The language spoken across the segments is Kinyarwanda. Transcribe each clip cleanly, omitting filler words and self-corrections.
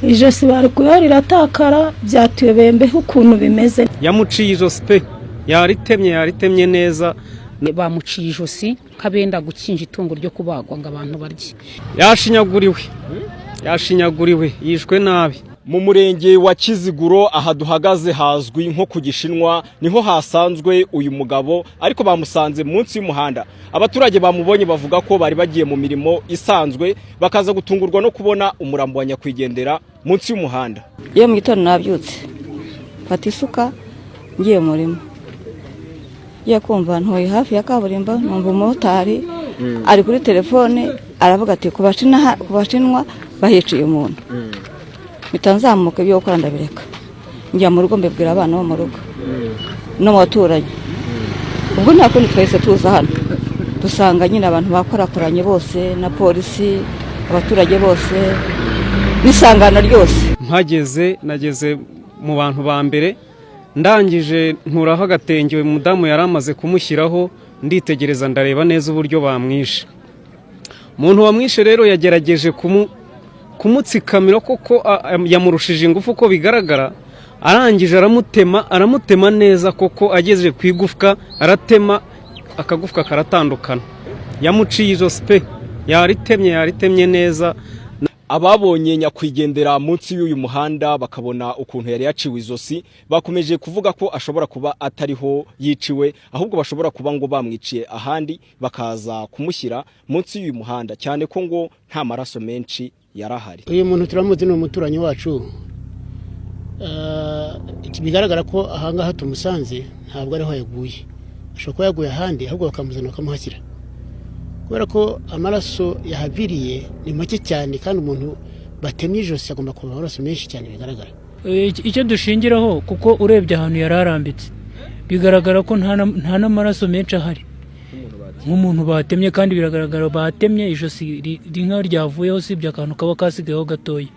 ijosi bari kuyo riratakara byatuyobeye mbeho ukuntu bimeze. Yamuciye ijosi pe, yaritemye neza. Bamuciye ijosi kabenda gukinja itungo ryo kubagwa ngo abantu barye. Yashinyaguriwe yishwe nabi. Mu murenge wa Kiziguro aha duhagaze hazwi nko ku Gishinwa, niho hasanzwe uyu mugabo, ariko bamusanze munsi y'umuhanda. Abaturage bamubonye bavuga ko bari bagiye mu mirimo isanzwe, bakaza gutungurwa no kubona umurambo wa nyakwigendera munsi y'umuhanda. Iyo mu gitondo nabyutse fata isuka ngiye mu murimo, ngiye kumva ntoye hafi ya kaburimbo, numva umumotari ari kuri telefone aravuga ati ku Bashinwa bahiciye umuntu. Bitanzamuka byo gukora ndabireka, njya mu rugo mbibwira abana bo mu rugo no mu baturanyi. Ubwo nta kundi twese tuza hano dusanga nyine abantu bakorakoranye bose na polisi, abaturage bose n'isangano ryose. Nageze mu bantu ba mbere, ndangije nturaho agatenge mudamu yaramaze kumushyiraho, nditegereza ndareba neza uburyo bamwishe. Umuntu wamwishe rero yagerageje kumutsikamira koko, yamurushije ingufu ko bigaragara, arangije aramutema neza koko, ageze ku igufwa aratema, akagufwa karatandukana. Yamuciye ijosi pe, yaritemye neza. Ababonye nyakwigendera munsi y'uyu muhanda bakabona ukuntu yari yaciwe izosi, bakomeje kuvuga ko ashobora kuba atariho yiciwe, ahubwo bashobora kuba ngo bamwiciye ahandi bakaza kumushyira munsi y'uyu muhanda, cyane ko ngo nta maraso menshi yarahari. Uyu muntu turamuzi ni umuturanyi wacu, bigaragara ko ahangaha tumusanze ntabwo ariho yaguye, ashobora kuba yaguye ahandi ahubwo bakamuzana bakamuhashyira, kubera ko amaraso yahaviriye ni make cyane, kandi umuntu batemye ijosi agomba kuba amaraso menshi cyane bigaragara. Icyo dushingiraho kuko urebye ahantu yararambitse bigaragara ko nta n'amaraso menshi ahari nk'umuntu batemye, kandi biragaragara batemye ijosi rinka ryavuyeho, sibye akantu kaba kasigayeho gatoya.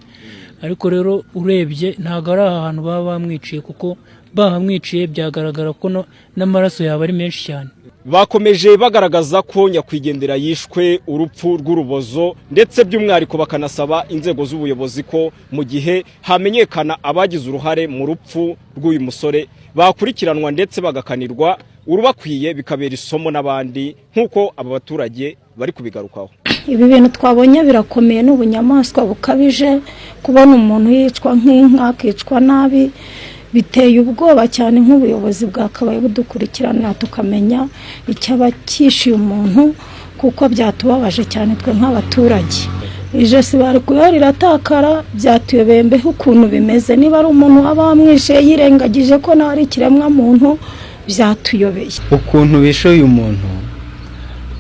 Ariko rero urebye ntago ari ahantu baba bamwiciye, kuko bahamwiciye byagaragara ko n'amaraso yaba ari menshi cyane. Bakomeje bagaragaza ko nyakwigendera yishwe urupfu rw'urubozo, ndetse by'umwihariko bakanasaba inzego z'ubuyobozi ko mu gihe hamenyekana abagize uruhare mu rupfu rw'uyu musore bakurikiranwa ndetse bagakanirwa, urubakwiye bikabera isomo n'abandi, nk'uko aba baturage bari kubigarukaho. Ibi bintu twabonye birakomeye, n'ubunyamaswa bukabije, kubona umuntu yicwa nk'inka, akicwa nabi, biteye ubwoba cyane. Nk'ubuyobozi bwakabaye budukurikirana tukamenya icyaba cyishyuye umuntu, kuko byatubabaje cyane twe nk'abaturage. Ijosi bari kuyo riratakara byatuyobeye mbeho ukuntu bimeze. Niba ari umuntu wabamwishe yirengagije ko nawe ari ikiremwa muntu, byatuyobeye. Ukuntu bishe uyu muntu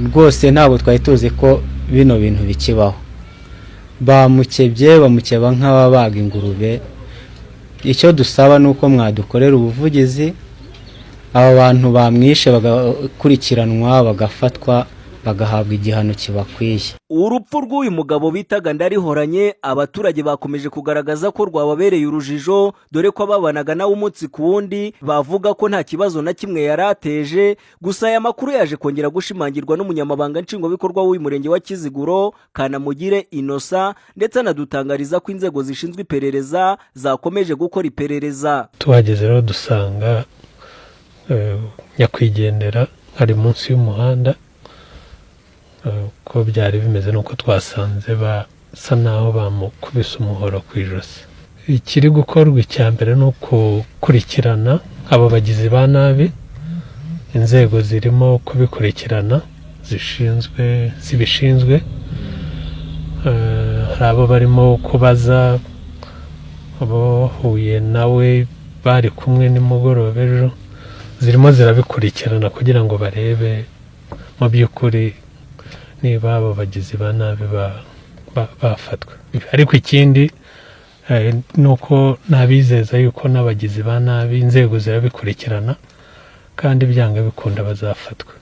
rwose ntabwo twari tuzi ko bino bintu bikibaho. Bamukeba nk'ababaga ingurube. Icyo dusaba nuko mwadukorera ubuvugizi, aba bantu bamwishe bagakurikiranwa, bagafatwa, bagahabwa igihano kibakwiye. Urupfu rw'uyu mugabo bitaga Ndarihoranye, abaturage bakomeje kugaragaza ko rwababereye urujijo, dore ko ababanaga nawe umunsi ku wundi bavuga ko nta kibazo na kimwe yarateje. Gusa aya makuru yaje kongera gushimangirwa n'umunyamabanga nshingwabikorwa w'uyu murenge wa Kiziguro, Kanamugire Innocent, ndetse anadutangariza ko inzego zishinzwe iperereza zakomeje gukora iperereza. Tuhageze rero dusanga nyakwigendera ari munsi y'umuhanda, ko byari bimeze nuko twasanze basa naho bamukubise umuhoro ku ijosi. Ikiri gukorwa icya mbere ni ukukurikirana abo bagizi ba nabi, inzego zirimo kubikurikirana zibishinzwe. Hari abo barimo kubaza, abo huye nawe bari kumwe nimugoroba ejo, zirimo zirabikurikirana kugira ngo barebe mu by'ukuri niba abo bagizi ba nabi bafatwa. Ariko ikindi nuko nabizeza yuko n'abagizi ba nabi inzego zirabikurikirana, kandi byanga bikunda bazafatwa.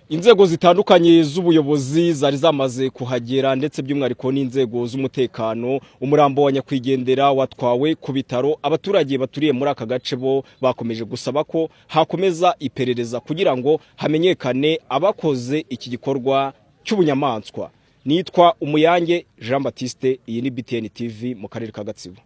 Inzego zitandukanye z'ubuyobozi zari zamaze kuhagera, ndetse by'umwihariko n'inzego z'umutekano. Umurambo wa nyakwigendera watwawe ku bitaro. Abaturage baturiye muri aka gace bo bakomeje gusaba ko hakomeza iperereza kugira ngo hamenyekane abakoze iki gikorwa cy'ubunyamaswa. nitwa Umuyange Jean Baptiste, iyi ni BTN TV mu karere ka Gatsibo.